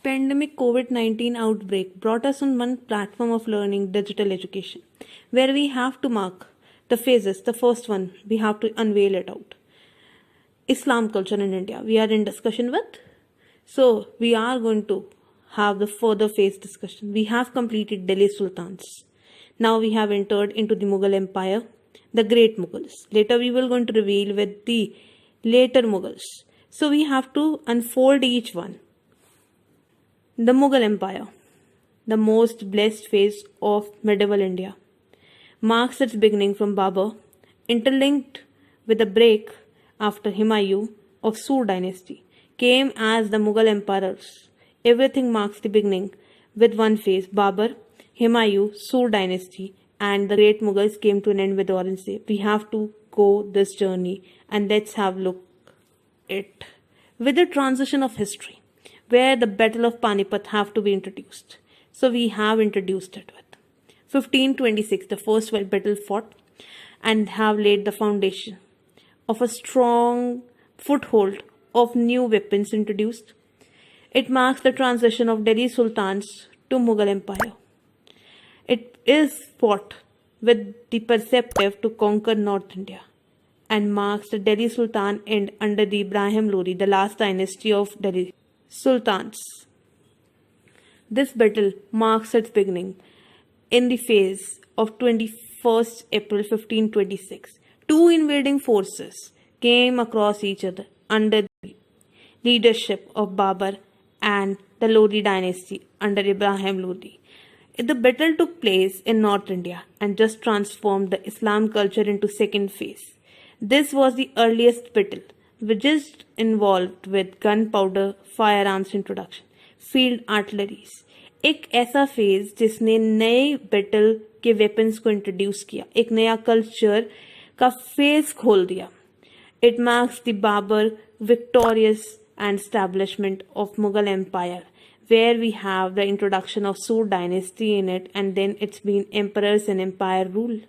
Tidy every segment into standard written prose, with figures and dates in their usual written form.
Pandemic COVID-19 outbreak brought us on one platform of learning digital education, where we have to mark the phases. The first one, we have to unveil it out. Islam culture in India, we are in discussion with. So, we are going to have the further phase discussion. We have completed Delhi Sultans. Now we have entered into the Mughal Empire, the great Mughals. Later we will going to reveal with the later Mughals. So we have to unfold each one. The Mughal Empire, the most blessed phase of medieval India, marks its beginning from Babur, interlinked with a break after Humayun of Sur dynasty, came as the Mughal emperors. Everything marks the beginning with one phase. Babur, Humayun, Sur dynasty, and the great Mughals came to an end with Aurangzeb. We have to go this journey and let's have a look it with the transition of history, where the Battle of Panipat have to be introduced. So we have introduced it with 1526, the first battle fought, and have laid the foundation of a strong foothold of new weapons introduced. It marks the transition of Delhi Sultans to Mughal Empire. It is fought with the perspective to conquer North India and marks the Delhi Sultan end under the Ibrahim Lodi, the last dynasty of Delhi Sultans. This battle marks its beginning in the phase of 21st April 1526. Two invading forces came across each other under the leadership of Babur and the Lodi dynasty under Ibrahim Lodi. The battle took place in North India and just transformed the Islam culture into second phase. This was the earliest battle, which is involved with gunpowder, firearms introduction, field artilleries. एक ऐसा phase जिसने नए battle के weapons को introduce किया, एक नया culture का फेज खोल दिया. It marks the Babur victorious and establishment of Mughal Empire, where we have the introduction of Sur dynasty in it, and then it's been emperors and empire rule.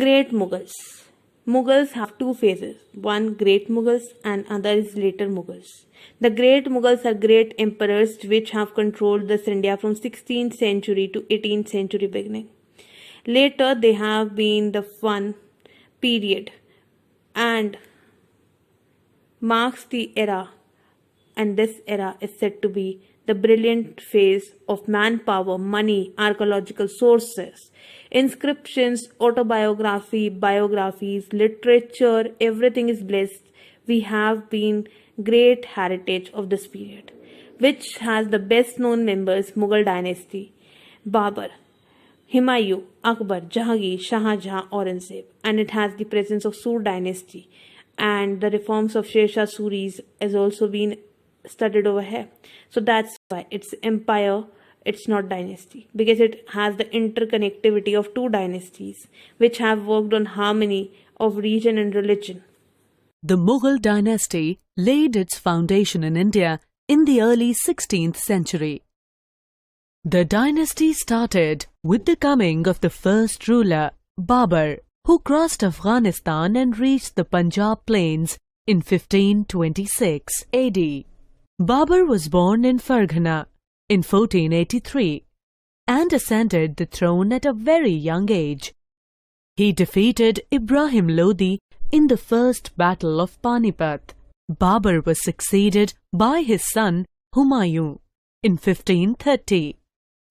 Great Mughals. Mughals have two phases. One Great Mughals and other is later Mughals. The Great Mughals are great emperors which have controlled this India from 16th century to 18th century beginning. Later they have been the one period and marks the era, and this era is said to be the brilliant phase of manpower, money, archaeological sources, inscriptions, autobiography, biographies, literature, everything is blessed. We have been great heritage of this period, which has the best known members Mughal dynasty, Babur, Humayun, Akbar, Jahangir, Shah Jahan, Aurangzeb, and it has the presence of Sur dynasty, and the reforms of Sher Shah Suris has also been studied over here. So that's why it's empire, it's not dynasty, because it has the interconnectivity of two dynasties which have worked on harmony of region and religion. The Mughal dynasty laid its foundation in India in the early 16th century. The dynasty started with the coming of the first ruler, Babur, who crossed Afghanistan and reached the Punjab plains in 1526 AD. Babur was born in Farghana in 1483 and ascended the throne at a very young age. He defeated Ibrahim Lodi in the first battle of Panipat. Babur was succeeded by his son Humayun in 1530.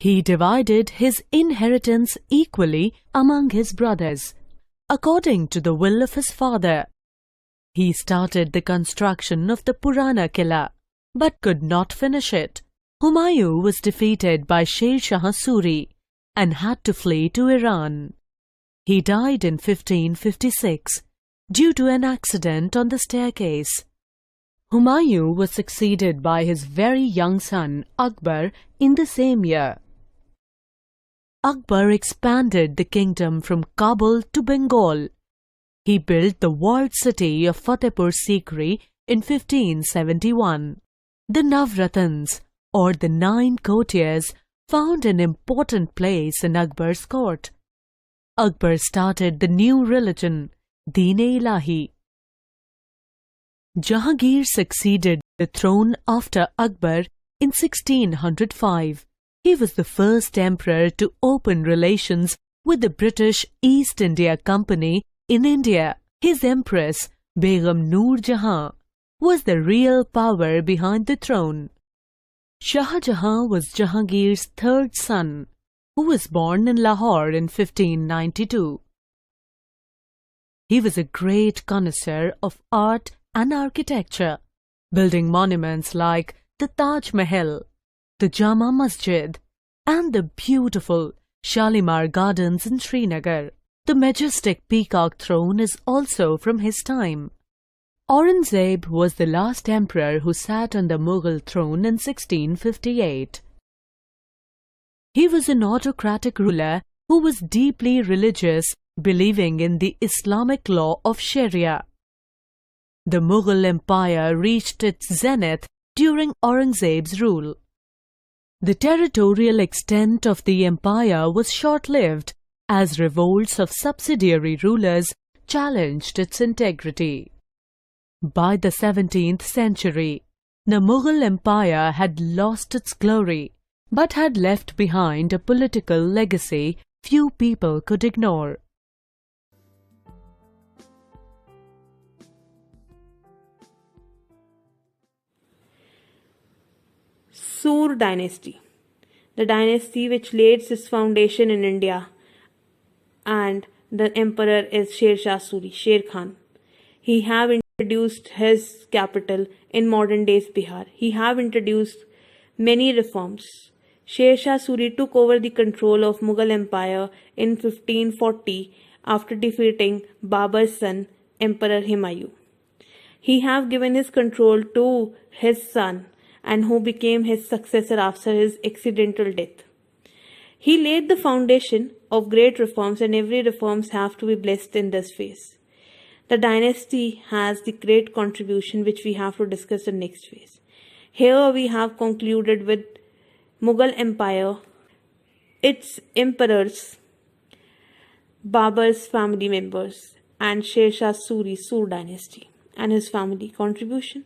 He divided his inheritance equally among his brothers, according to the will of his father. He started the construction of the Purana Killa, but could not finish it. Humayun was defeated by Sher Shah Suri and had to flee to Iran. He died in 1556 due to an accident on the staircase. Humayun was succeeded by his very young son Akbar in the same year. Akbar expanded the kingdom from Kabul to Bengal. He built the walled city of Fatehpur Sikri in 1571. The Navratans, or the 9 courtiers, found an important place in Akbar's court. Akbar started the new religion, Deen-e-Ilahi. Jahangir succeeded the throne after Akbar in 1605. He was the first emperor to open relations with the British East India Company in India. His empress, Begum Noor Jahan, was the real power behind the throne. Shah Jahan was Jahangir's third son, who was born in Lahore in 1592. He was a great connoisseur of art and architecture, building monuments like the Taj Mahal, the Jama Masjid, and the beautiful Shalimar Gardens in Srinagar. The majestic peacock throne is also from his time. Aurangzeb was the last emperor who sat on the Mughal throne in 1658. He was an autocratic ruler who was deeply religious, believing in the Islamic law of Sharia. The Mughal Empire reached its zenith during Aurangzeb's rule. The territorial extent of the empire was short-lived, as revolts of subsidiary rulers challenged its integrity. By the 17th century, the Mughal Empire had lost its glory, but had left behind a political legacy few people could ignore. Sur dynasty, the dynasty which laid its foundation in India, and the emperor is Sher Shah Suri, Sher Khan. He have introduced his capital in modern days Bihar. He have introduced many reforms. Sher Shah Suri took over the control of Mughal Empire in 1540 after defeating Babur's son, Emperor Humayun. He have given his control to his son, and who became his successor after his accidental death. He laid the foundation of great reforms, and every reforms have to be blessed in this phase. The dynasty has the great contribution which we have to discuss in next phase. Here we have concluded with Mughal Empire, its emperors, Babur's family members, and Sher Shah Suri's Sur dynasty and his family contribution.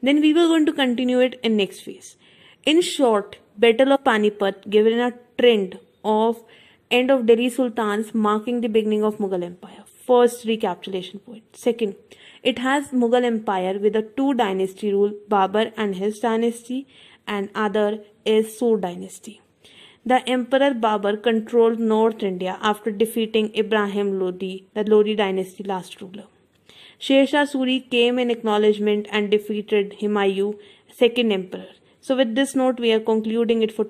Then we were going to continue it in next phase. In short, Battle of Panipat given a trend of end of Delhi Sultans marking the beginning of Mughal Empire. First recapitulation point. Second, it has Mughal Empire with a two dynasty rule, Babur and his dynasty, and other is Sur dynasty. The Emperor Babur controlled North India after defeating Ibrahim Lodi, the Lodi dynasty last ruler. Sher Shah Suri came in acknowledgement and defeated Humayun, second emperor. So with this note, we are concluding it for